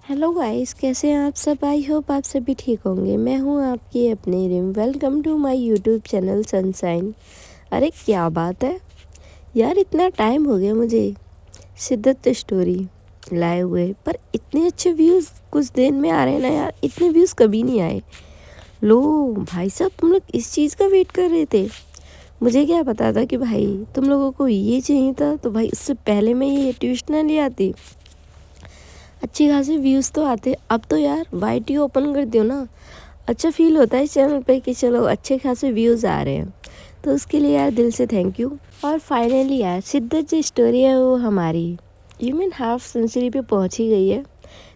Hello guys, कैसे हैं आप सब। आई होप आप सभी ठीक होंगे। मैं हूं आपकी अपनी Rim. Welcome to my YouTube channel Sunshine. अरे क्या बात है यार, इतना टाइम हो गया मुझे शिद्दत स्टोरी लाए हुए, पर इतने अच्छे व्यूज़ कुछ दिन में आ रहे हैं ना यार। इतने व्यूज़ कभी नहीं आए। लो भाई साहब, तुम लोग इस चीज़ का वेट कर रहे थे। मुझे क्या पता था कि भाई तुम लोगों को ये चाहिए था, तो भाई उससे पहले मैं ये ट्विस्ट ना ले आती। अच्छी खासी व्यूज़ तो आते। अब तो यार वाईटी ओपन कर दियो ना, अच्छा फील होता है इस चैनल पे कि चलो अच्छे खासे व्यूज़ आ रहे हैं। तो उसके लिए यार दिल से थैंक यू। और फाइनली यार शिद्दत जो स्टोरी है वो हमारी ह्यूमन हाफ सेंचुरी पे पहुंच ही गई है।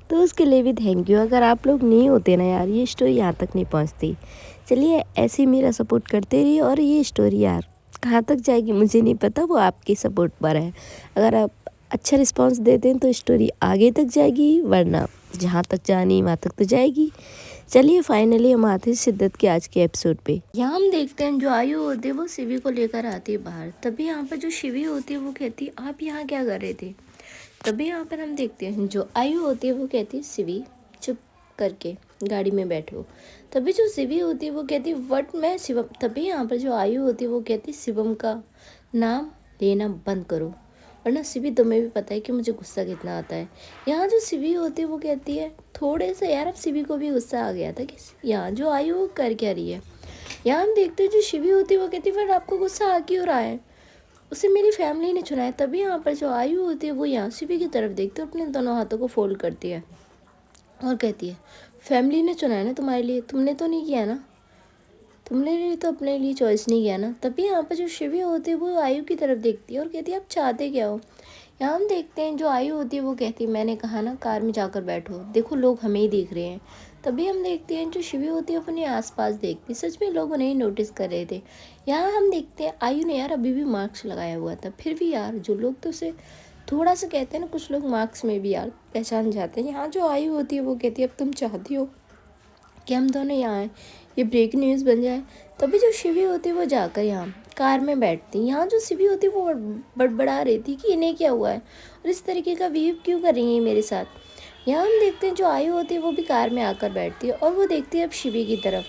तो उसके लिए भी थैंक यू। अगर आप लोग नहीं होते ना यार, ये स्टोरी यहाँ तक नहीं पहुँचती। चलिए ऐसे ही मेरा सपोर्ट करते रहिए। और ये स्टोरी यार कहाँ तक जाएगी मुझे नहीं पता, वो आपकी सपोर्ट पर है। अगर आप अच्छा रिस्पांस देते हैं तो स्टोरी आगे तक जाएगी, वरना जहाँ तक जानी वहाँ तक तो जाएगी। चलिए फाइनली हम आते हैं शिद्दत के आज के एपिसोड पे। यहाँ हम देखते हैं जो आयु होती है वो शिवी को लेकर आती है बाहर। तभी यहाँ पर जो शिवी होती है वो कहती है आप यहाँ क्या कर रहे थे। तभी यहाँ पर हम देखते हैं जो आयु होती है वो कहती है शिवी चुप करके गाड़ी में बैठो। तभी जो शिवी होती है वो कहती है वट मैं शिवम। तभी यहाँ पर जो आयु होती है वो कहती है शिवम का नाम लेना बंद करो, वरना शिवी तुम्हें भी पता है कि मुझे गुस्सा कितना आता है। यहाँ जो शिवी होती है वो कहती है थोड़े से यार, अब शिवी को भी गुस्सा आ गया था कि यहाँ जो आयु वो कर क्या रही है। यहाँ हम देखते हैं जो शिवी होती है वो कहती है पर आपको गुस्सा आ क्यों रहा है, उसे मेरी फैमिली ने चुना है। तभी यहाँ पर जो आयु होती है वो यहाँ शिवी की तरफ देखती है और अपने दोनों हाथों को फोल्ड करती है और कहती है फैमिली ने चुना है ना तुम्हारे लिए, तुमने तो नहीं किया ना, तुमने भी तो अपने लिए चॉइस नहीं किया ना। तभी यहाँ पर जो शिवी होती है वो आयु की तरफ देखती है और कहती है आप चाहते क्या हो। यहाँ हम देखते हैं जो आयु होती है वो कहती है मैंने कहा ना कार में जाकर बैठो, देखो लोग हमें ही देख रहे हैं। तभी हम देखते हैं जो शिवी होती है अपने आसपास देखती, सच में लोग उन्हें ही नोटिस कर रहे थे। यहाँ हम देखते हैं आयु ने यार अभी भी मार्क्स लगाया हुआ था, फिर भी यार जो लोग तो उसे थोड़ा सा कहते हैं ना, कुछ लोग मार्क्स में भी यार पहचान जाते हैं। यहाँ जो आयु होती है वो कहती है अब तुम चाहती हो कि हम दोनों यहाँ आए, ये ब्रेक न्यूज़ बन जाए। तभी जो शिवी होती है वो जाकर यहाँ कार में बैठती। यहाँ जो शिवी होती है वो बड़बड़ा रही थी कि इन्हें क्या हुआ है और इस तरीके का बिहेव क्यों कर रही है मेरे साथ। यहाँ हम देखते हैं जो आयु होती है वो भी कार में आकर बैठती है और वो देखती है अब शिवी की तरफ।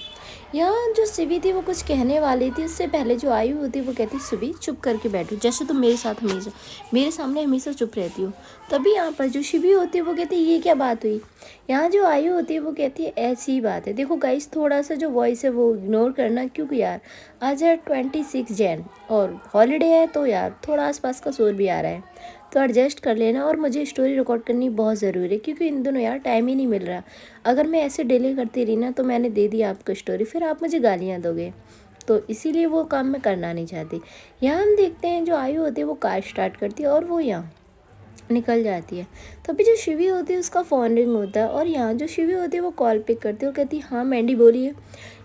यहाँ जो शिवी थी वो कुछ कहने वाली थी, उससे पहले जो आयु होती है वो कहती है शिवी चुप करके बैठो, जैसे तुम मेरे साथ हमेशा मेरे सामने हमेशा चुप रहती हो। तभी यहाँ पर जो शिवी होती है वो कहती है ये क्या बात हुई। यहाँ जो आयु होती है वो कहती है ऐसी ही बात है। देखो गाइस, थोड़ा सा जो वॉइस है वो इग्नोर करना, क्योंकि यार आज है 26 जैन और हॉलीडे है, तो यार थोड़ा आसपास का शोर भी आ रहा है, तो एडजस्ट कर लेना। और मुझे स्टोरी रिकॉर्ड करनी बहुत ज़रूरी है क्योंकि इन दोनों यार टाइम ही नहीं मिल रहा। अगर मैं ऐसे डिले करती रही ना तो मैंने दे दिया आपको स्टोरी, फिर आप मुझे गालियाँ दोगे, तो इसीलिए वो काम मैं करना नहीं चाहती। यहाँ हम देखते हैं जो आयु होती है वो कार स्टार्ट करती है और वो यहाँ निकल जाती है। तभी जो शिवी होती है उसका फ़ोन रिंग होता है और यहाँ जो शिवी होती है वो कॉल पिक करती है और कहती है हाँ मैंडी बोलिए।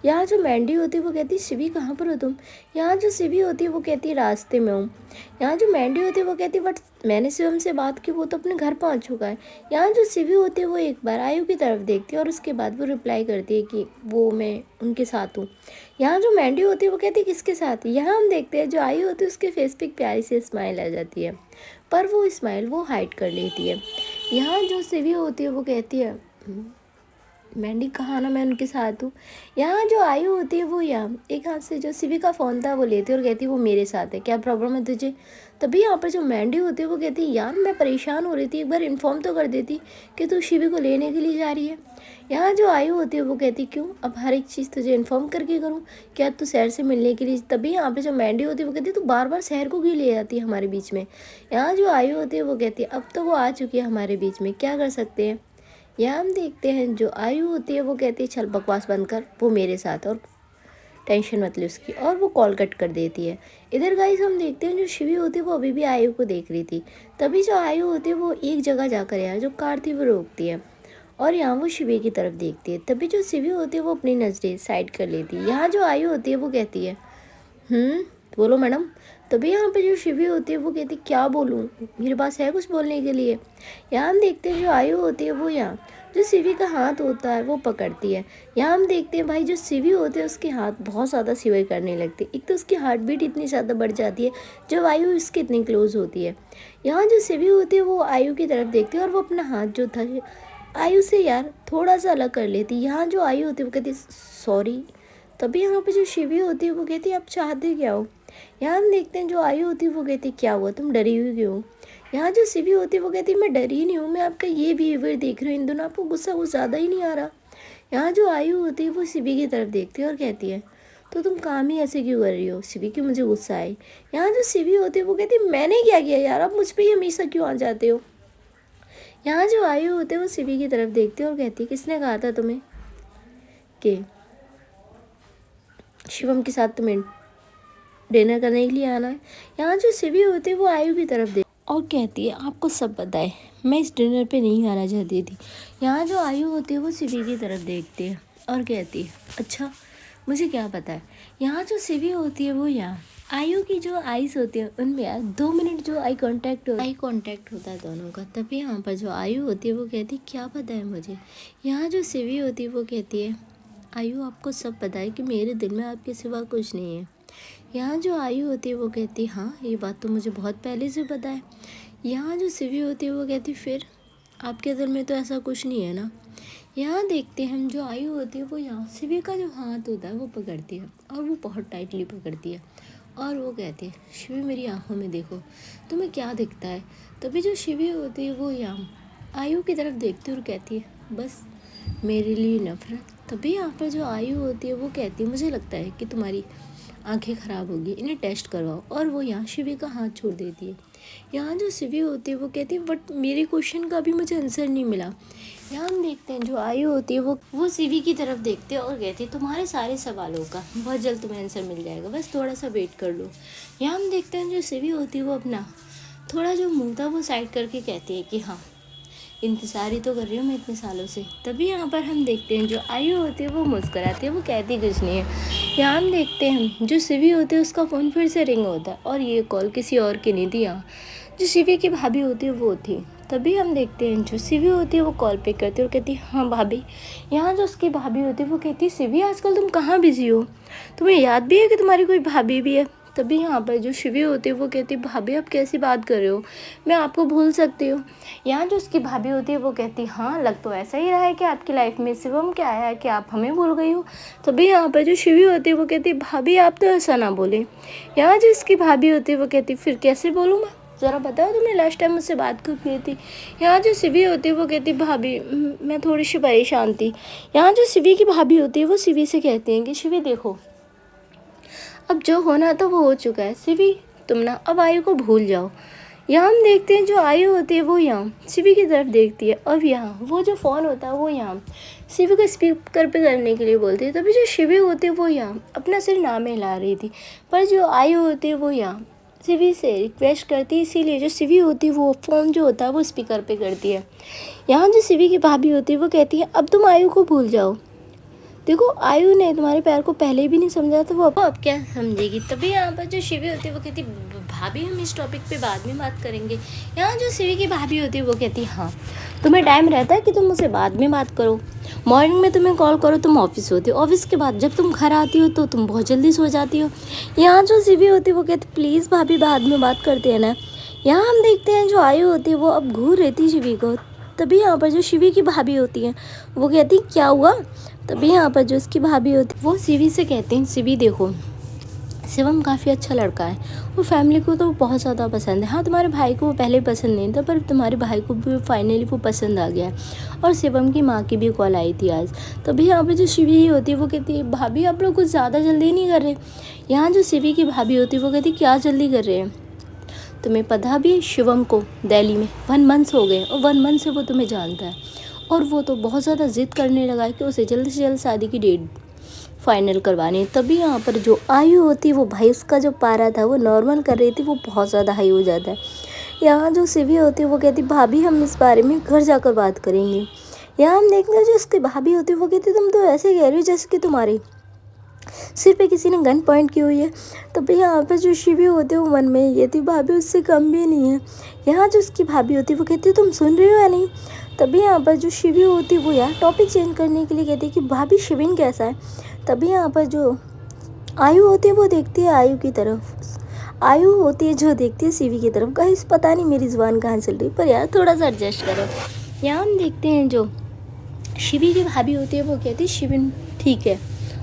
यहाँ जो मैंडी होती है वो कहती है शिवी कहाँ पर हो तुम। यहाँ जो शिवी होती है वो कहती है रास्ते में हूँ। यहाँ जो मैंडी होती है वो कहती है बट मैंने शिवम से बात की, वो तो अपने घर पहुँच चुका है। यहाँ जो शिवी होती है वो एक बार आयु की तरफ देखती है और उसके बाद वो रिप्लाई करती है कि वो मैं उनके साथ हूँ। यहाँ जो मैंडी होती है वो कहती है किसके साथ। यहाँ हम देखते हैं जो आयु होती है उसके फेस पे एक प्यारी सी स्माइल आ जाती है, पर वो स्माइल वो हाइड कर लेती है। यहाँ जो शिवी होती है वो कहती है मैंडी कहाँ ना, मैं उनके साथ हूँ। यहाँ जो आयु होती है वो यहाँ एक हाथ से जो शिवी का फ़ोन था वो लेती है और कहती है वो मेरे साथ है, क्या प्रॉब्लम है तुझे। तभी यहाँ पर जो मैंडी होती है वो कहती है यार मैं परेशान हो रही थी, एक बार इन्फॉर्म तो कर देती कि तू शिवी को लेने के लिए जा रही है। यहाँ जो आयु होती है वो कहती क्यों अब हर एक चीज़ तुझे इन्फॉर्म करके करूँ, क्या तू शहर से मिलने के लिए। तभी यहाँ पे जो मैंडी होती है वो कहती है तू बार बार शहर को क्यों ले आती है हमारे बीच में। यहाँ जो आयु होती है वो कहती है अब तो वो आ चुकी है हमारे बीच में, क्या कर सकते हैं। यहाँ हम देखते हैं जो आयु होती है वो कहती है चल बकवास बंद कर, वो मेरे साथ और टेंशन मत ली उसकी, और वो कॉल कट कर देती है। इधर गाइस हम देखते हैं जो शिवी होती है वो अभी भी आयु को देख रही थी। तभी जो आयु होती है वो एक जगह जाकर यहाँ जो कार थी वो रोकती है और यहाँ वो शिवी की तरफ देखती है। तभी जो शिवी होती है वो अपनी नज़रें साइड कर लेती है। यहाँ जो आयु होती है वो कहती है बोलो मैडम। तभी यहाँ पे जो शिवी होती है वो कहती है क्या बोलूँ, मेरे पास है कुछ बोलने के लिए। यहाँ हम देखते हैं जो आयु होती है वो यहाँ जो शिवी का हाथ होता है वो पकड़ती है। यहाँ हम देखते हैं भाई जो शिवी होते हैं उसके हाथ बहुत ज़्यादा शिवर करने लगते हैं। एक तो उसकी हार्ट बीट इतनी ज़्यादा बढ़ जाती है जब आयु इसके इतनी क्लोज होती है। यहाँ जो शिवी होती है वो आयु की तरफ देखती है और वो अपना हाथ जो था आयु से यार थोड़ा सा अलग कर लेती। यहाँ जो आयु होती है वो कहती सॉरी। तभी यहाँ पे जो शिवी होती है वो कहती है आप चाहते क्या हो। यहाँ हम देखते हैं जो आयु होती है वो कहती है क्या हुआ, तुम डरी हुई क्यों हो। यहाँ जो शिवी होती है वो कहती है मैं डरी नहीं हूँ, मैं आपका ये बिहेवियर देख रही हूँ, इन दोनों आपको गुस्सा कुछ ज़्यादा ही नहीं आ रहा। यहाँ जो आयु होती है वो शिवी की तरफ देखती है और कहती है तो तुम काम ही ऐसे क्यों कर रही हो शिवी, की मुझे गुस्सा आई। यहाँ जो शिवी होती है वो कहती है मैंने क्या किया यार, आप मुझ पर ही हमेशा क्यों आ जाते हो। यहाँ जो आयु होते हैं वो शिवी की तरफ देखती है और कहती है किसने कहा था तुम्हें कि शिवम के साथ तुम्हें डिनर करने के लिए आना है। यहाँ जो शिवी होती है वो आयु की तरफ देख और कहती है आपको सब पता है मैं इस डिनर पे नहीं आना चाहती थी। यहाँ जो आयु होती है वो शिवी की तरफ देखती है और कहती है अच्छा मुझे क्या पता है। यहाँ जो शिवी होती है वो यहाँ आयु की जो आइज़ होती है उनमें यार 2 मिनट जो आई कांटेक्ट होता है दोनों का। तभी यहाँ पर जो आयु होती है वो कहती है क्या पता है मुझे। यहाँ जो शिवी होती है वो कहती है आयु आपको सब पता है कि मेरे दिल में आपके सिवा कुछ नहीं है। यहाँ जो आयु होती है वो कहती है हाँ ये बात तो मुझे बहुत पहले से पता है। यहाँ जो शिवी होती है वो कहती है फिर आपके दिल में तो ऐसा कुछ नहीं है ना। यहाँ देखते हैं हम जो आयु होती है वो यहाँ शिवी का जो हाथ होता है वो पकड़ती है और वो बहुत टाइटली पकड़ती है और वो कहती है शिवी मेरी आंखों में देखो तुम्हें क्या दिखता है। तभी जो शिवी होती है वो यहाँ आयु की तरफ देखती है और कहती है बस मेरे लिए नफरत। तभी यहाँ पर जो आयु होती है वो कहती है मुझे लगता है कि तुम्हारी आंखें ख़राब होगी, इन्हें टेस्ट करवाओ। और वो यहाँ शिवी का हाथ छोड़ देती है। यहाँ जो शिवी होती है वो कहती है बट मेरे क्वेश्चन का भी मुझे आंसर नहीं मिला। यहाँ हम देखते हैं जो आयु होती है वो शिवी की तरफ देखते हैं और कहती है तुम्हारे सारे सवालों का बहुत जल्द तुम्हें आंसर मिल जाएगा, बस थोड़ा सा वेट कर लो। यहाँ हम देखते हैं जो शिवी होती है वो अपना थोड़ा जो मुँह था वो साइड करके कहती है कि हाँ इंतज़ार ही तो कर रही हूँ मैं इतने सालों से। तभी यहाँ पर हम देखते हैं जो आयु होती है वो मुस्कुराती है, वो कहती कुछ नहीं है। यहाँ हम देखते हैं जो शिवी होती है उसका फ़ोन फिर से रिंग होता है और ये कॉल किसी और की नहीं थी। यहाँ जो शिवी की भाभी होती है वो थी। तभी हम देखते हैं जो शिवी होती है वो कॉल पिक करती है और कहती है हाँ भाभी। यहाँ जो उसकी भाभी होती है वो कहती है शिवी आजकल तुम कहाँ बिजी हो, तुम्हें याद भी है कि तुम्हारी कोई भाभी भी है। तभी यहाँ पर जो शिवी होती है वो कहती है भाभी आप कैसी बात कर रहे हो, मैं आपको भूल सकती हूँ। यहाँ जो उसकी भाभी होती है वो कहती है हाँ लग तो ऐसा ही रहा है कि आपकी लाइफ में शिवम क्या आया है कि आप हमें भूल गई हो। तभी यहाँ पर जो शिवी होती है वो कहती है भाभी आप तो ऐसा ना बोले। यहाँ जो इसकी भाभी होती है वो कहती है फिर कैसे बोलूँ मैं, ज़रा बताओ तुमने लास्ट टाइम मुझसे बात कब की थी। यहाँ जो शिवी होती है वो कहती है भाभी मैं थोड़ी सी परेशान थी। यहाँ जो शिवी की भाभी होती है वो शिवी से कहती हैं कि शिवी देखो अब जो होना था वो हो चुका है, शिवी तुम ना अब आयु को भूल जाओ। यहाँ हम देखते हैं जो आयु होती है वो यहाँ शिवी की तरफ देखती है और यहाँ वो जो फ़ोन होता है वो यहाँ शिवी को स्पीकर पे करने के लिए बोलती है। तभी जो शिवी होती है वो यहाँ अपना सिर ना में हिला रही थी, पर जो आयु होती है वो यहाँ शिवी से रिक्वेस्ट करती है, इसीलिए जो शिवी होती है वो फ़ोन जो होता है वो स्पीकर पे करती है। यहाँ जो शिवी की भाभी होती है वो कहती है अब तुम आयु को भूल जाओ, देखो आयु ने तुम्हारे प्यार को पहले भी नहीं समझा तो वो अब क्या समझेगी। तभी यहाँ पर जो शिवी होती है वो कहती भाभी हम इस टॉपिक पे बाद में बात करेंगे। यहाँ जो शिवी की भाभी होती है वो कहती हाँ तुम्हें टाइम रहता है कि तुम मुझसे बाद में बात करो, मॉर्निंग में तुम्हें कॉल करो तुम ऑफिस होती हो, ऑफिस के बाद जब तुम घर आती हो तो तुम बहुत जल्दी सो जाती हो। यहाँ जो शिवी होती है वो कहती प्लीज़ भाभी बाद में बात करते हैं ना। यहाँ हम देखते हैं जो आयु होती है वो अब घूर रही थी शिवी को। तभी यहाँ पर जो शिवी की भाभी होती है वो कहती क्या हुआ। तभी यहाँ पर जो उसकी भाभी होती है वो शिवी से कहते हैं शिवी देखो शिवम काफ़ी अच्छा लड़का है, वो फैमिली को तो बहुत ज़्यादा पसंद है। हाँ तुम्हारे भाई को वो पहले पसंद नहीं था पर तुम्हारे भाई को भी फाइनली वो पसंद आ गया है। और शिवम की माँ की भी कॉल आई थी आज। तभी यहाँ पे जो शिवी होती है वो कहती है भाभी आप लोग कुछ ज़्यादा जल्दी नहीं कर रहे। यहाँ जो शिवी की भाभी होती है वो कहती क्या जल्दी कर रहे हैं, तुम्हें पता भी है शिवम को दिल्ली में 1 मंथ हो गए और 1 मंथ से वो तुम्हें जानता है और वो तो बहुत ज़्यादा ज़िद करने लगा है कि उसे जल्द से जल्द शादी की डेट फाइनल करवानी है। तभी यहाँ पर जो आयु होती है वो भाई उसका जो पारा था वो नॉर्मल कर रही थी वो बहुत ज़्यादा हाई हो जाता है। यहाँ जो शिवी होती है वो कहती भाभी हम इस बारे में घर जाकर बात करेंगे। यहाँ हम देखते हैं जो उसकी भाभी होती है वो कहती तुम तो ऐसे कह रही हो जैसे कि तुम्हारे सिर पे किसी ने गन पॉइंट की हुई है। तभी यहाँ पर जो शिवी होती है वो मन में ये थी भाभी उससे कम भी नहीं है। यहाँ जो उसकी भाभी होती है वो कहती है तुम सुन रही हो या नहीं। तभी यहाँ पर जो शिवी होती है वो यार टॉपिक चेंज करने के लिए कहती है कि भाभी शिविन कैसा है। तभी यहाँ पर जो आयु होती है वो देखती है आयु की तरफ, आयु होती है जो देखती है शिवी की तरफ। गाइस पता नहीं मेरी ज़ुबान कहाँ चल रही पर यार थोड़ा सा एडजस्ट करो। यहाँ हम देखते हैं जो शिवी की भाभी होती है वो कहती है शिविन ठीक है,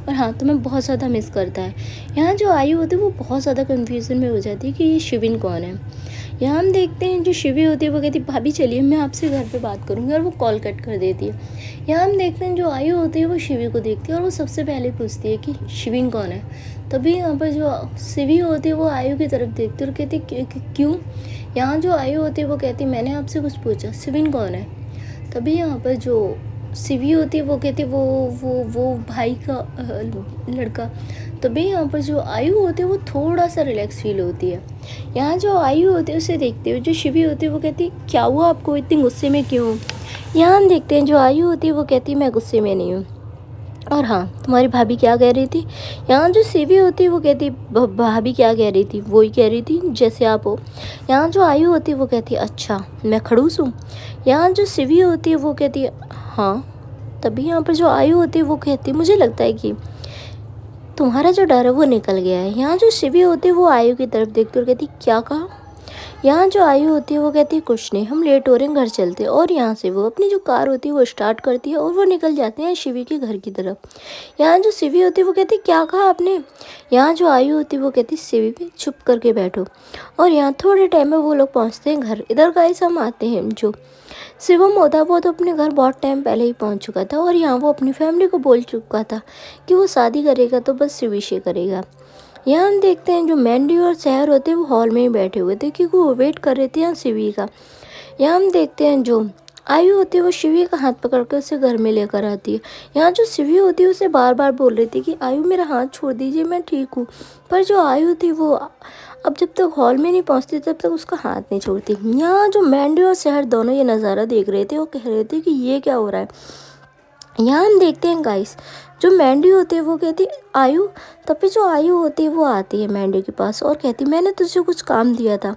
और हाँ तुम्हें बहुत ज़्यादा मिस करता है। यहाँ जो आयु होती है वो बहुत ज़्यादा कन्फ्यूज़न में हो जाती है कि ये शिविन कौन है। यहाँ हम देखते हैं जो शिवी होती है वो कहती है भाभी चलिए मैं आपसे घर पे बात करूँगी, और वो कॉल कट कर देती है। यहाँ हम देखते हैं जो आयु होती है वो शिवी को देखती है और वो सबसे पहले पूछती है कि शिविन कौन है। तभी यहाँ पर जो शिवी होती है वो आयु की तरफ देखती है और कहती है क्यों। यहाँ जो आयु होती है वो कहती है मैंने आपसे कुछ पूछा, शिविन कौन है। तभी यहाँ पर जो शिवी होती है वो कहती है वो भाई का लड़का। तभी यहाँ पर जो आयु होती है वो थोड़ा सा रिलैक्स फील होती है। यहाँ जो आयु होती है उसे देखते हुए जो शिवी होती है वो कहती है क्या हुआ आपको, इतनी गुस्से में क्यों हो। यहाँ हम देखते हैं जो आयु होती है वो कहती है मैं गुस्से में नहीं हूँ, और हाँ तुम्हारी भाभी क्या कह रही थी। यहाँ जो शिवी होती है वो कहती भाभी क्या कह रही थी, वही कह रही थी जैसे आप हो। यहाँ जो आयु होती है वो कहती है अच्छा मैं खड़ूस हूँ। यहाँ जो शिवी होती है वो कहती है हाँ। तभी यहाँ पर जो आयु होती है वो कहती है मुझे लगता है कि तुम्हारा जो डर है वो निकल गया है। यहाँ जो शिवी होती है वो आयु की तरफ देखती है और कहती क्या कहा। यहाँ जो आयु होती है वो कहती है कुछ नहीं, हम लेट हो रहे हैं, घर चलते हैं। और यहाँ से वो अपनी जो कार होती है वो स्टार्ट करती है और वो निकल जाते हैं शिवी के घर की तरफ। यहाँ जो शिवी होती है वो कहती है क्या कहा आपने। यहाँ जो आयु होती है वो कहती है शिवी भी चुप करके बैठो। और यहाँ थोड़े टाइम में वो लोग पहुँचते हैं घर। इधर गाइस हम आते हैं जो शिवम होता है वो तो अपने घर बहुत टाइम पहले ही पहुंच चुका था, और यहाँ वो अपनी फैमिली को बोल चुका था कि वो शादी करेगा तो बस शिवी से करेगा। यहाँ हम देखते हैं जो मैंडी और शहर होते हैं वो हॉल में ही बैठे हुए थे क्योंकि वो वेट कर रहे थे यहाँ शिवी का। यहाँ हम देखते हैं जो आयु होती है वो शिवी का हाथ पकड़ के उसे घर में लेकर आती है। यहाँ जो शिवी होती है उसे बार बार बोल रही थी कि आयु मेरा हाथ छोड़ दीजिए मैं ठीक हूँ, पर जो आयु थी वो अब जब तक हॉल में नहीं पहुँचती तब तक उसका हाथ नहीं छोड़ती। यहाँ जो मैंडी और शहर दोनों ये नज़ारा देख रहे थे वो कह रहे थे कि ये क्या हो रहा है। यहाँ हम देखते हैं गाइस जो मैंडी होती है वो कहती आयु। तभी जो आयु होती है वो आती है मैंडी के पास और कहती मैंने तुझे कुछ काम दिया था।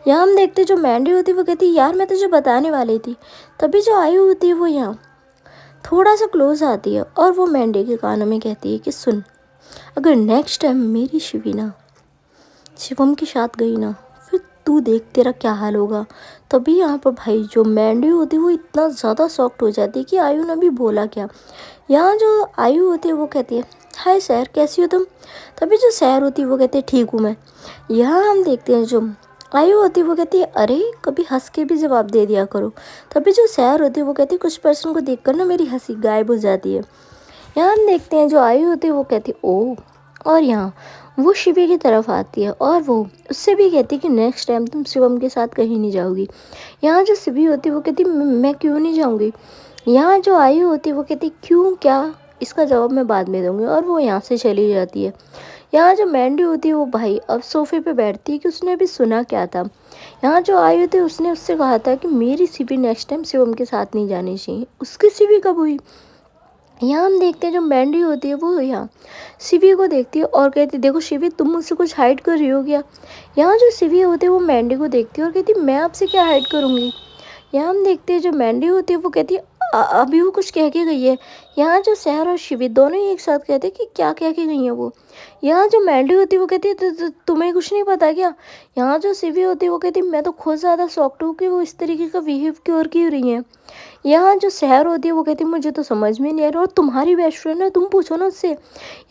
यहाँ हम देखते हैं जो मैंडी होती है वो कहती यार मैं तुझे बताने वाली थी। तभी जो आयु होती है वो यहाँ थोड़ा सा क्लोज आती है और वो मैंडी के कानों में कहती है कि सुन, अगर नेक्स्ट टाइम मेरी शिवीना शिवम के साथ गई ना फिर तू देख तेरा क्या हाल होगा। तभी यहाँ पर भाई जो मैंडी होती है वो इतना ज़्यादा शॉक्ड हो जाती है कि आयु ने भी बोला क्या। यहाँ जो आयु होती है वो कहती है हाय सर कैसी हो तुम। तभी जो सैर होती है वो कहती है ठीक हूँ मैं। यहाँ हम देखते हैं जो आयु होती है वो कहती है अरे कभी हंस के भी जवाब दे दिया करो। तभी जो सैर होती है वो कहती है कुछ पर्सन को देखकर ना मेरी हंसी गायब हो जाती है। यहाँ हम देखते हैं जो आयु होती है वो कहती है ओह, और यहाँ वो शिवी की तरफ आती है और वो उससे भी कहती है कि नेक्स्ट टाइम तुम शिवम के साथ कहीं नहीं जाओगी। यहाँ जो शिवी होती है वो कहती मैं क्यों नहीं जाऊँगी। यहाँ जो आयु होती है वो कहती क्यों क्या, इसका जवाब मैं बाद में दूँगी, और वो यहाँ से चली जाती है। यहाँ जो मैंडी होती है वो भाई अब सोफे पे बैठती है कि उसने अभी सुना क्या था। यहाँ जो आयु थी उसने उससे कहा था कि मेरी शिवी नेक्स्ट टाइम शिवम के साथ नहीं जानी चाहिए। उसकी शिवी कब हुई। यहाँ हम देखते हैं जो मैंडी होती है वो यहाँ शिवी को देखती है और कहती है देखो शिवी तुम मुझसे कुछ हाइड कर रही हो क्या। यहाँ जो शिवी होती है वो मैंडी को देखती है और कहती है मैं आपसे क्या हाइड करूँगी। यहाँ हम देखते हैं जो मैंडी होती है वो कहती है अभी वो कुछ कह के गई है। यहाँ जो शहर और शिवी दोनों ही एक साथ कहते हैं कि क्या कह के गई है वो। यहाँ जो मैंडी होती है वो कहती है तुम्हें कुछ नहीं पता क्या। यहाँ जो शिवी होती है वो कहती है मैं तो खुद ज़्यादा शॉक्ड हूँ कि वो इस तरीके का बिहेव क्यों क्यों रही हैं। यहाँ जो शहर होती है वो कहती है मुझे तो समझ में नहीं आ रहा, और तुम्हारी बेस्ट फ्रेंड है तुम पूछो ना उससे।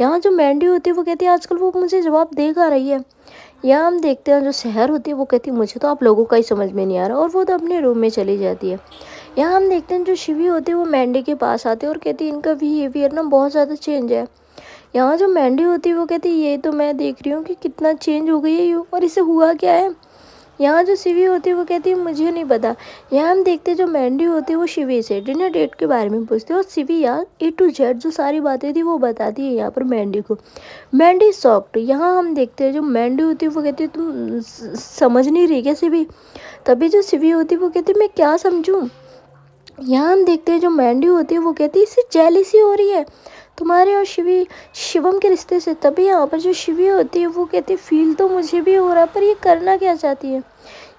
यहाँ जो मैंडी होती है वो कहती है आजकल वो मुझे जवाब देगा रही है। यहाँ हम देखते हैं जो शहर होती है वो कहती है मुझे तो आप लोगों का ही समझ में नहीं आ रहा, और वो तो अपने रूम में चली जाती है। यहाँ हम देखते हैं जो शिवी होती है वो मैंडी के पास आती है और कहती है इनका बिहेवियर ना बहुत ज़्यादा चेंज है। यहाँ जो मैंडी होती है वो कहती है ये तो मैं देख रही हूँ कि कितना चेंज हो गई है ये, और इसे हुआ क्या है। यहाँ जो शिवी होती है वो कहती है मुझे नहीं पता। यहाँ हम देखते हैं जो मैंडी होती है वो शिवी से डिनर डेट के बारे में पूछती है और शिवी यार A to Z जो सारी बातें थी वो बताती है यहाँ पर मैंडी को। मैंडी सॉफ्ट। यहाँ हम देखते हैं जो मैंडी होती है वो कहती है तुम समझ नहीं रही क्या शिवी। तभी जो शिवी होती है वो कहती है मैं क्या समझूँ। यहाँ हम देखते हैं जो मैंडी होती है वो कहती है इससे जेलिसी हो रही है तुम्हारे और शिवम के रिश्ते से। तभी यहाँ पर जो शिवी होती है वो कहती है फील तो मुझे भी हो रहा है, पर ये करना क्या चाहती है,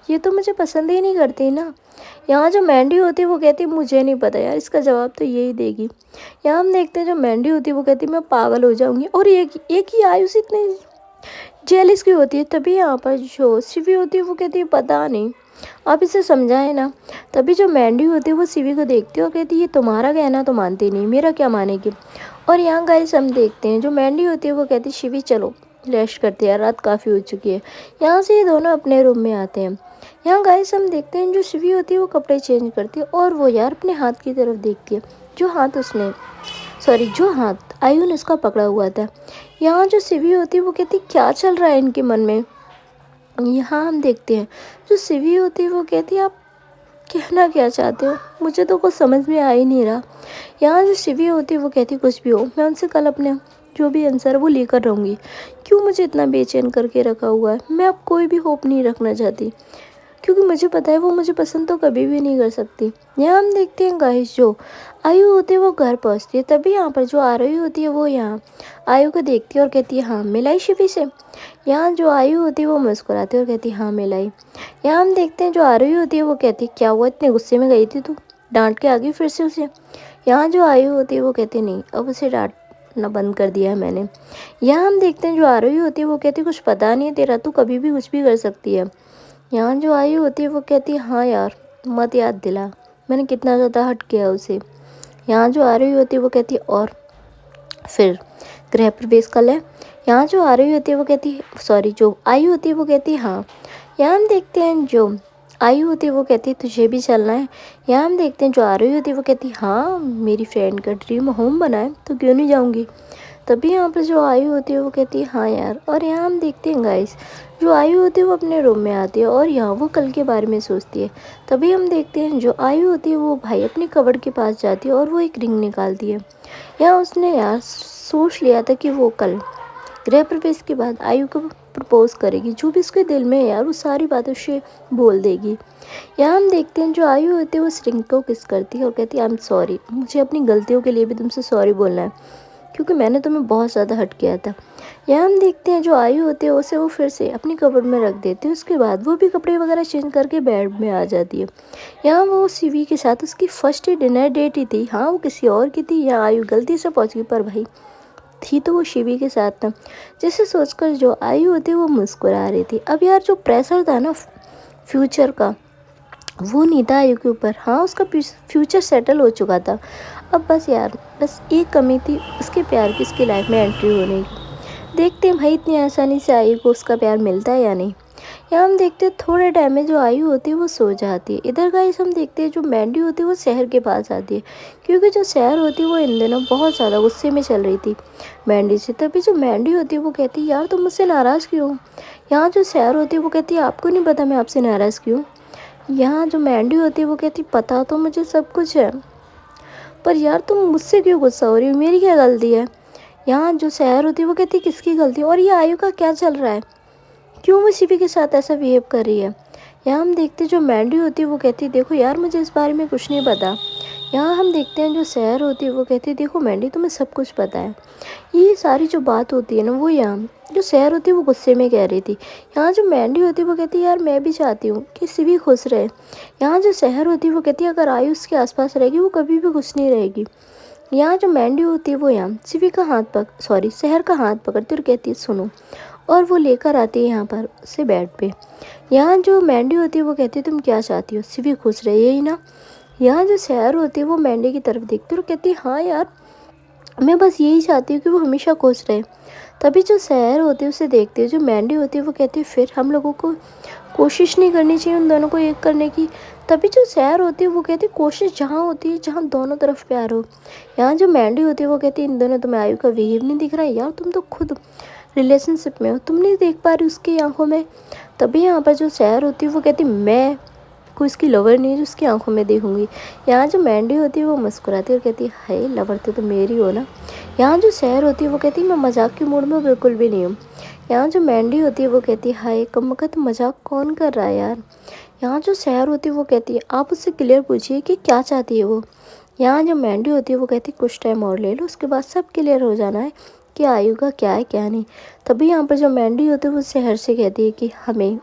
ये तो मुझे पसंद ही नहीं करती ना। यहाँ जो मैंडी होती है वो कहती है मुझे नहीं पता यार, इसका जवाब तो यही देगी। यहाँ हम देखते हैं जो मैंडी होती है वो कहती है मैं पागल हो जाऊँगी, और एक ही आयु से इतनी जेलिस की होती है। तभी यहाँ पर जो शिवी होती है वो कहती है पता नहीं आप इसे समझाएं ना। तभी जो मैंडी होती है वो शिवी को देखती है और कहती है ये तुम्हारा कहना तो मानती नहीं, मेरा क्या मानेगी। और यहाँ गाइस हम देखते हैं जो मैंडी होती है वो कहती है शिवी चलो रेस्ट करते हैं यार, रात काफ़ी हो चुकी है। यहाँ से ये दोनों अपने रूम में आते हैं। यहाँ गाइस हम देखते हैं जो शिवी होती है वो कपड़े चेंज करती है और वो यार अपने हाथ की तरफ देखती है, जो हाथ उसने जो हाथ आयु ने उसका पकड़ा हुआ था। यहाँ जो शिवी होती है वो कहती है क्या चल रहा है इनके मन में। यहाँ हम देखते हैं जो शिवी होती है वो कहती है आप कहना क्या चाहते हो, मुझे तो कुछ समझ में आ ही नहीं रहा। यहाँ जो शिवी होती है वो कहती है कुछ भी हो, मैं उनसे कल अपने जो भी आंसर है वो लेकर रहूँगी। क्यों मुझे इतना बेचैन करके रखा हुआ है, मैं अब कोई भी होप नहीं रखना चाहती, क्योंकि मुझे पता है वो मुझे पसंद तो कभी भी नहीं कर सकती। यहाँ हम देखते हैं गाइस जो आयु होती है वो घर पहुँचती है। तभी यहाँ पर जो आरोही होती है वो यहाँ आयु को देखती है और कहती है हाँ मिलाई शिवी से। यहाँ जो आयु होती है वो मुस्कुराती है और कहती है हाँ मिलाई। यहाँ हम देखते हैं जो आरोही होती है वो कहती है क्या हुआ इतने गुस्से में गई थी तू, डांट के आ गई फिर से उसे। यहाँ जो आयु होती है वो कहती है नहीं अब उसे डांटना बंद कर दिया है मैंने। यहाँ हम देखते हैं जो आरोही होती है वो कहती है कुछ पता नहीं है तेरा, तू कभी भी कुछ भी कर सकती है। यहाँ जो आयु होती है वो कहती है हाँ यार मत याद दिला, मैंने कितना ज़्यादा हट किया उसे। यहाँ जो आ रही होती है वो कहती है और फिर गृह प्रवेश कल है। यहाँ जो आ रही होती है वो कहती है जो आयु होती है वो कहती है हाँ। यहाँ हम देखते हैं जो आयु होती है वो कहती है तुझे भी चलना है। यहाँ हम देखते हैं जो आ रही होती है वो कहती है हाँ मेरी फ्रेंड का ड्रीम होम बना है तो क्यों नहीं जाऊँगी। तभी यहाँ पर जो आयु होती है वो कहती है हाँ यार। और यहाँ हम देखते हैं गाइस जो आयु होती है वो अपने रूम में आती है और यहाँ वो कल के बारे में सोचती है। तभी हम देखते हैं जो आयु होती है वो भाई अपनी कबर्ड के पास जाती है और वो एक रिंग निकालती है। यहाँ उसने यार सोच लिया था कि वो कल गृह प्रवेश के बाद आयु को प्रपोज करेगी, जो भी उसके दिल में है यार वो सारी बातें उसे बोल देगी। यहाँ हम देखते हैं जो आयु होती है वो उस रिंग को किस करती है और कहती है आई एम सॉरी, मुझे अपनी गलतियों के लिए भी तुमसे सॉरी बोलना है क्योंकि मैंने तुम्हें बहुत ज़्यादा हर्ट किया था। यहाँ हम देखते हैं जो आयु होती है उसे वो फिर से अपनी कबर्ड में रख देती है। उसके बाद वो भी कपड़े वगैरह चेंज करके बेड में आ जाती है। यहाँ वो शिवी के साथ उसकी फर्स्ट डिनर डेट ही थी, हाँ वो किसी और की थी। यहाँ आयु गलती से पहुँच गई पर भाई थी तो वो शिवी के साथ ना, जिसे सोचकर जो आयु होती है वो मुस्कुरा रही थी। अब यार जो प्रेशर था ना फ्यूचर का वो नहीं था आयु के ऊपर, हाँ उसका फ्यूचर सेटल हो चुका था। अब बस यार बस एक कमी थी उसके प्यार की उसकी लाइफ में एंट्री होने की। देखते हैं भाई इतनी आसानी से आयु को उसका प्यार मिलता है या नहीं। यहाँ हम देखते हैं थोड़े टाइम में जो आयु होती है वो सो जाती है। इधर गाइस हम देखते हैं जो मैंडी होती है वो शहर के पास आती है, क्योंकि जो शहर होती है वो इन दिनों बहुत ज़्यादा गुस्से में चल रही थी मैंडी से। तभी जो मैंडी होती है वो कहती है यार तुम मुझसे नाराज़ क्यों हो। यहाँ जो शहर होती है वो कहती है आपको नहीं पता मैं आपसे नाराज़ क्यों। यहाँ जो मैंडी होती है वो कहती पता तो मुझे सब कुछ है, पर यार तुम मुझसे क्यों गुस्सा हो रही हो, मेरी क्या गलती है। यहाँ जो शहर होती है वो कहती किसकी गलती है, और ये आयु का क्या चल रहा है, क्यों वो शिवी के साथ ऐसा बिहेव कर रही है। यहाँ हम देखते जो मैंडी होती है वो कहती देखो यार मुझे इस बारे में कुछ नहीं पता। यहाँ हम देखते हैं जो शहर होती है वो कहती देखो मैंडी तुम्हें सब कुछ पता है। ये सारी जो बात होती है ना वो यहाँ जो शहर होती है वो गुस्से में कह रही थी। यहाँ जो मैंडी होती है वो कहती है यार मैं भी चाहती हूँ कि शिवी खुश रहे। यहाँ जो शहर होती है वो कहती है अगर आयु उसके आसपास रहेगी वो कभी भी खुश नहीं रहेगी। यहाँ जो मैंडी होती है वो यहाँ शिवी का शहर का हाथ पकड़ती और कहती है सुनो, और वो लेकर आती है यहाँ पर उससे बेड पे। यहाँ जो मैंडी होती है वो कहती है तुम क्या चाहती हो, शिवी खुश रहे यही ना। यहाँ जो शहर होती है वो मैंडी की तरफ देखती है और कहती है हाँ यार मैं बस यही चाहती हूँ कि वो हमेशा खुश रहे। तभी जो शहर होती है उसे देखती है जो मैंडी होती है वो कहती है फिर हम लोगों को कोशिश नहीं करनी चाहिए उन दोनों को एक करने की। तभी जो शहर होती है वो कहती है कोशिश जहाँ होती है जहाँ दोनों तरफ प्यार हो। यहाँ जो मैंडी होती है वो कहती है इन दोनों तुम्हें आयु का बिहेव नहीं दिख रहा है यार, तुम तो खुद रिलेशनशिप में हो, तुम नहीं देख पा रही उसकी आंखों में। तभी यहाँ पर जो शहर होती है वो कहती मैं कोई उसकी लवर नहीं है जो उसकी आंखों में देखूंगी। यहाँ जो मैंडी होती है वो मुस्कुराती है और कहती है हाय लवर तो मेरी हो ना। यहाँ जो शहर होती है वो कहती है मैं मजाक के मूड में बिल्कुल भी नहीं हूँ। यहाँ जो मैंडी होती है वो कहती है हाय कम वक़्त मजाक कौन कर रहा है यार। यहाँ जो शहर होती है वो कहती है आप उससे क्लियर पूछिए कि क्या चाहती है वो। यहाँ जो मैंडी होती है वो कहती है कुछ टाइम और ले लो उसके बाद सब क्लियर हो जाना है कि आयु का क्या है क्या नहीं। तभी यहाँ पर जो मैंडी होती है वो शहर से कहती है कि हमें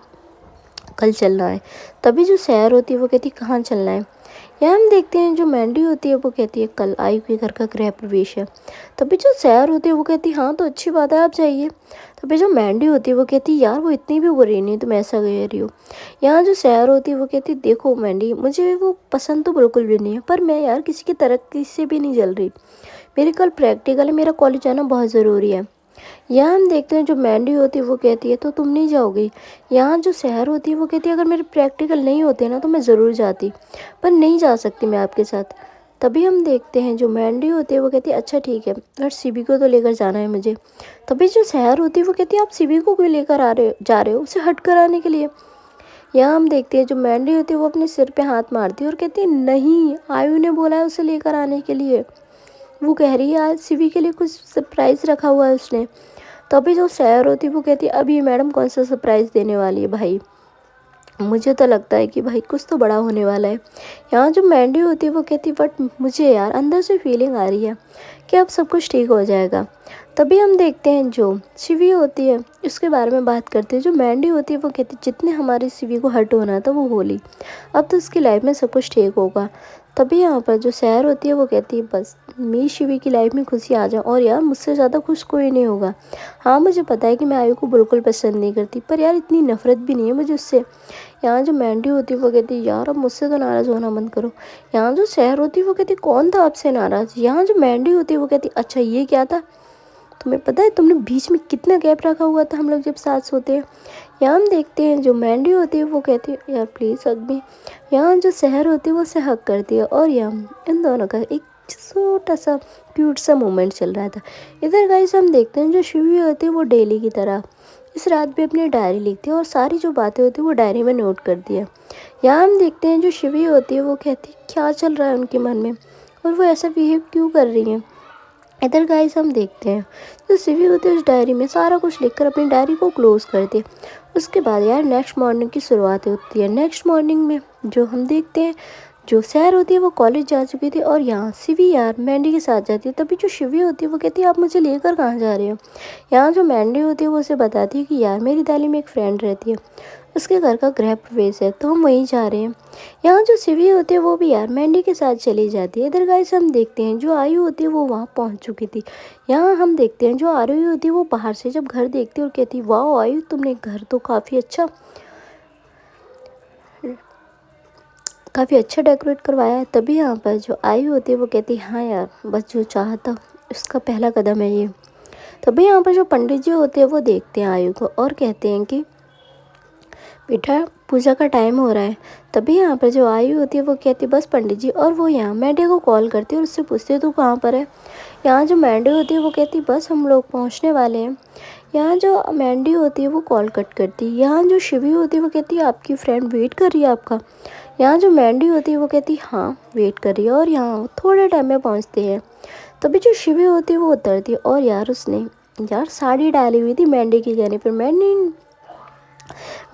कल चलना है। तभी जो शहर होती है वो कहती है कहाँ चलना है। यहाँ हम देखते हैं जो मैंडी होती है वो कहती है कल आयु के घर का गृह प्रवेश है। तभी जो शहर होती है वो कहती है हाँ तो अच्छी बात है आप जाइए। तभी जो मैंडी होती है वो कहती है यार वो इतनी भी बुरी नहीं, तुम ऐसा कह रही हो। यहाँ जो सैर होती है वो कहती है देखो मैंडी, मुझे वो पसंद तो बिल्कुल भी नहीं है, पर मैं यार किसी की तरक्की से भी नहीं जल रही। मेरे कल प्रैक्टिकल है, मेरा कॉलेज जाना बहुत ज़रूरी है। यहाँ हम देखते हैं जो मैंडी होती है वो कहती है तो तुम नहीं जाओगी। यहाँ जो सहर होती है वो कहती है अगर मेरे प्रैक्टिकल नहीं होते ना तो मैं ज़रूर जाती, पर नहीं जा सकती मैं आपके साथ। तभी हम देखते हैं जो मैंडी होती है वो कहती है अच्छा ठीक है, और सीबी को तो लेकर जाना है मुझे। तभी जो सहर होती है वो कहती है आप सीबी को क्यों लेकर जा रहे हो, उसे हट कर आने के लिए। यहाँ हम देखते हैं जो मैंडी होती है वो अपने सिर पे हाथ मारती है और कहती है नहीं, आयु ने बोला है उसे लेकर आने के लिए। वो कह रही है आज सीवी के लिए कुछ सरप्राइज़ रखा हुआ है उसने। तभी जो सैर होती है वो कहती है अब ये मैडम कौन सा सरप्राइज़ देने वाली है भाई, मुझे तो लगता है कि भाई कुछ तो बड़ा होने वाला है। यहाँ जो मैंडी होती है वो कहती है बट मुझे यार अंदर से फीलिंग आ रही है कि अब सब कुछ ठीक हो जाएगा। तभी हम देखते हैं जो शिवी होती है उसके बारे में बात करते हैं। जो मैंडी होती है वो कहती है जितने हमारी शिवी को हर्ट होना था वो होली, अब तो उसकी लाइफ में सब कुछ ठीक होगा। तभी यहाँ पर जो सैर होती है वो कहती है बस मेरी शिवी की लाइफ में खुशी आ जाए और यार मुझसे ज़्यादा खुश कोई नहीं होगा। हाँ मुझे पता है कि मैं आयु को बिल्कुल पसंद नहीं करती, पर यार इतनी नफरत भी नहीं है मुझे उससे। यहाँ जो मैंडी होती है वो कहती है यार अब मुझसे तो नाराज़ होना बंद करो। यहाँ जो सैर होती है वो कहती है कौन था आपसे नाराज़। यहाँ जो मैंडी होती है वो कहती है अच्छा ये क्या था, तुम्हें पता है तुमने बीच में कितना गैप रखा हुआ था हम लोग जब साथ सोते हैं। यहाँ हम देखते हैं जो मैंडी होती है वो कहती है यार प्लीज़ हक भी। यहाँ जो सहर होती है वो उसे हक करती है और यहाँ इन दोनों का एक छोटा सा क्यूट सा मोमेंट चल रहा था। इधर गाइस हम देखते हैं जो शिवी होती है वो डेली की तरह इस रात भी अपनी डायरी लिखती है और सारी जो बातें होती है वो डायरी में नोट करती है। यहाँ हम देखते हैं जो शिवी होती है वो कहती है क्या चल रहा है उनके मन में और वो ऐसा बिहेव क्यों कर रही है। इधर गाइस हम देखते हैं जो शिवी होती है उस डायरी में सारा कुछ लिखकर अपनी डायरी को क्लोज करती है। उसके बाद यार नेक्स्ट मॉर्निंग की शुरुआत होती है। नेक्स्ट मॉर्निंग में जो हम देखते हैं जो सैर होती है वो कॉलेज जा चुकी थी और यहाँ शिवी यार मैंडी के साथ जाती है। तभी जो शिवी होती है वो कहती है आप मुझे लेकर कहाँ जा रहे हो। यहाँ जो मैंडी होती है वो उसे बताती है कि यार मेरी दिल्ली में एक फ्रेंड रहती है, उसके घर का गृह प्रवेश है तो हम वहीं जा रहे हैं। यहाँ जो शिवी होती है वो भी यार मैंडी के साथ चली जाती है। इधर गाइस हम देखते हैं जो आयु होती है वो वहाँ पहुँच चुकी थी। यहाँ हम देखते हैं जो आयु होती है वो बाहर से जब घर देखती है और कहती है वाह आयु तुमने घर तो काफ़ी अच्छा डेकोरेट करवाया है। तभी यहाँ पर जो आयु होती है वो कहती है हाँ यार बस जो चाहा था उसका पहला कदम है ये। तभी यहाँ पर जो पंडित जी होते हैं वो देखते हैं आयु को और कहते हैं कि बेटा पूजा का टाइम हो रहा है। तभी यहाँ पर जो आयु होती है वो कहती है बस पंडित जी, और वो यहाँ मैंडी को कॉल करती है और उससे पूछती है तू कहाँ पर है। यहाँ जो मैंडी होती है वो कहती है बस हम लोग पहुँचने वाले हैं। यहाँ जो मैंडी होती है वो कॉल कट करती है। यहाँ जो शिवी होती है वो कहती है आपकी फ्रेंड वेट कर रही है आपका। यहाँ जो मैंडी होती है वो कहती है हाँ वेट कर रही है और यहाँ थोड़े टाइम में पहुँचते हैं। तभी जो शिवी होती है वो उतरती है और यार उसने यार साड़ी डाली हुई थी मैंडी के कहने पर।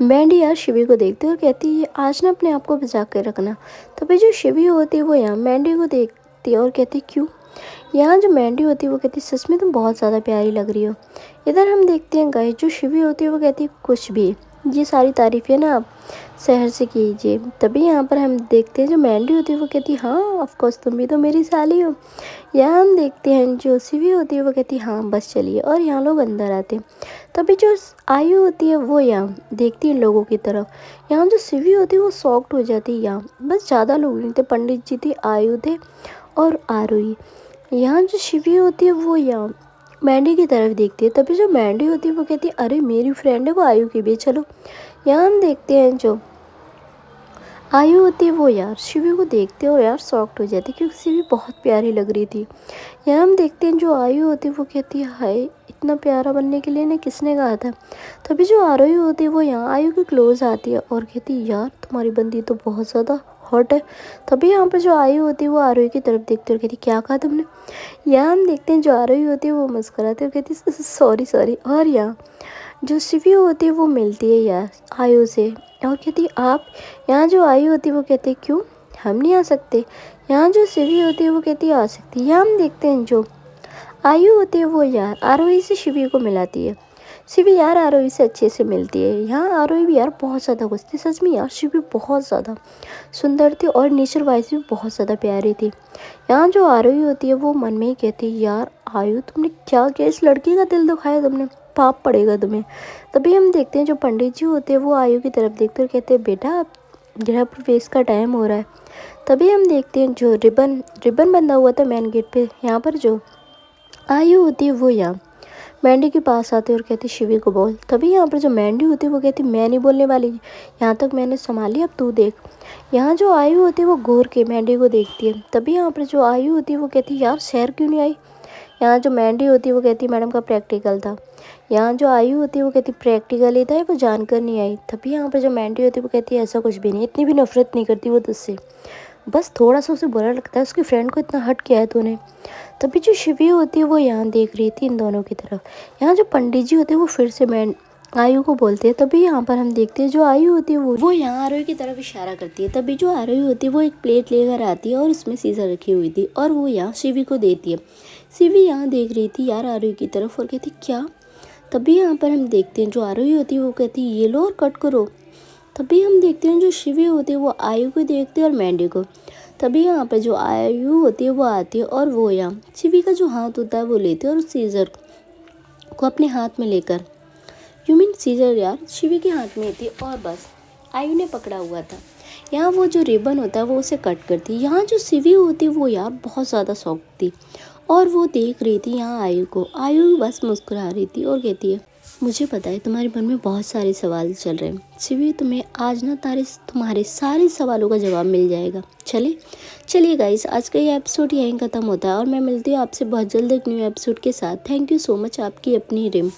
मैंडी यार शिवी को देखती है और कहती है आज ना अपने आप को बचा कर रखना। तभी जो शिवी होती है वो यहाँ मैंडी को देखती है और कहती है क्यों। यहाँ जो मैंडी होती है वो कहती है सच में तुम बहुत ज़्यादा प्यारी लग रही हो। इधर हम देखते हैं गाइस जो शिवी होती है वो कहती है कुछ भी, ये सारी तारीफ़ें ना आप शहर से कीजिए। तभी यहाँ पर हम देखते हैं जो मैंडी होती है वो कहती है हाँ ऑफकोर्स तुम भी तो मेरी साली हो। यहाँ हम देखते हैं जो शिवी होती है वो कहती है हाँ बस चलिए, और यहाँ लोग अंदर आते हैं। तभी जो आयु होती है वो यहाँ देखती है लोगों की तरफ। यहाँ जो शिवी होती है वो शॉक्ड हो जाती है। यहाँ बस ज़्यादा लोग नहीं थे, पंडित जी थे, आयु थे और आरोही। यहाँ जो शिवी होती है वो यहाँ मैंडी की तरफ देखती है। तभी जो मैंडी होती है वो कहती है अरे मेरी फ्रेंड है वो आयु की भी, चलो। यहाँ हम देखते हैं जो आयु होती है वो यार शिवी को देखते हैं और यार शॉक्ड हो जाती है क्योंकि शिवी बहुत प्यारी लग रही थी। यहाँ हम देखते हैं जो आयु होती है वो कहती है हाय इतना प्यारा बनने के लिए ना किसने कहा था। तभी जो आरोही होती है वो यहाँ आयु के क्लोज आती है और कहती है यार तुम्हारी बंदी तो बहुत ज़्यादा हॉट है। तभी यहाँ पर जो आयु होती है वो आरोही की तरफ देखती है और कहती क्या कहा तुमने। यहाँ हम देखते हैं जो आरोही होती है वो मुस्कुराती है और कहती है सॉरी सॉरी। और यहाँ जो शिवी होती है वो मिलती है यार आयु से और कहती है आप। यहाँ जो आयु होती है वो कहती है क्यों हम नहीं आ सकते। यहाँ जो शिवी होती है वो कहती है आ सकती है। यहाँ हम देखते हैं जो आयु होती है वो यार आरोही से शिवी को मिलाती है। शिवी यार आरोही से अच्छे से मिलती है। यहाँ आरोही भी यार बहुत ज़्यादा खुश थी, सच में यार शिवी बहुत ज़्यादा सुंदर थी और नेचर वाइज भी बहुत ज़्यादा प्यारी थी। यहाँ जो आरोही होती है वो मन में ही कहती है यार आयु तुमने क्या किया, इस लड़की का दिल दुखाया तुमने। पाप पड़ेगा तुम्हें। तभी हम देखते हैं जो पंडित जी होते हैं वो आयु की तरफ देखते हैं और कहते हैं बेटा अब गृह प्रवेश का टाइम हो रहा है। तभी हम देखते हैं जो रिबन रिबन बंधा हुआ था मेन गेट पे, यहाँ पर जो आयु होती है वो यहाँ मैंडी के पास आती है और कहती शिवी को बोल। तभी यहाँ पर जो मैंडी होती है वो कहती मैं नहीं बोलने वाली, यहाँ तक मैंने संभाली, अब तू देख। यहाँ जो आयु होती है वो घूर के मैंडी को देखती है। तभी यहाँ पर जो आयु होती है वो कहती यार शहर क्यों नहीं आई। यहाँ जो मैंडी होती है वो कहती मैडम का प्रैक्टिकल था। यहाँ जो आयु होती है वो कहती प्रैक्टिकल ही था, वो जानकर नहीं आई। तभी यहाँ पर जो मैंडी होती है वो कहती है ऐसा कुछ भी नहीं, इतनी भी नफरत नहीं करती वो तुझसे, बस थोड़ा सा उसे बुरा लगता है, उसकी फ्रेंड को इतना हर्ट किया है तूने। तभी जो शिवी होती है वो यहाँ देख रही थी इन दोनों की तरफ। यहाँ जो पंडित जी होते हैं वो फिर से मैं आयु को बोलते हैं। तभी यहाँ पर हम देखते हैं जो आयु होती है वो यहाँ आरोही की तरफ इशारा करती है। तभी जो आरोही होती है वो एक प्लेट लेकर आती है और उसमें सीजर रखी हुई थी और वो यहाँ शिवी को देती है। शिवी यहाँ देख रही थी यार आरोही की तरफ और कहती क्या। तभी यहाँ पर हम देखते हैं जो आरोही होती है वो कहती है ये लो और कट करो। तभी हम देखते हैं जो शिवी होती है वो आयु को देखती है और मैंडी को। तभी यहाँ पर जो आयु होती है वो आती है और वो यहाँ शिवी का जो हाथ होता है वो लेती है और उस सीजर को अपने हाथ में लेकर, यू मीन सीजर यार शिवी के हाथ में थी और बस आयु ने पकड़ा हुआ था। यहाँ वो जो रिबन होता है वो उसे कट करती है। यहाँ जो शिवी होती है वो यार बहुत ज़्यादा शौक थी और वो देख रही थी यहाँ आयु को। आयु बस मुस्कुरा रही थी और कहती है मुझे पता है तुम्हारे मन में बहुत सारे सवाल चल रहे हैं शिवी, तुम्हें आज ना तुम्हारे सारे सवालों का जवाब मिल जाएगा। चलिए गाइस, आज का ये एपिसोड यहीं ख़त्म होता है और मैं मिलती हूँ आपसे बहुत जल्द एक न्यू एपिसोड के साथ। थैंक यू सो मच, आपकी अपनी रिम।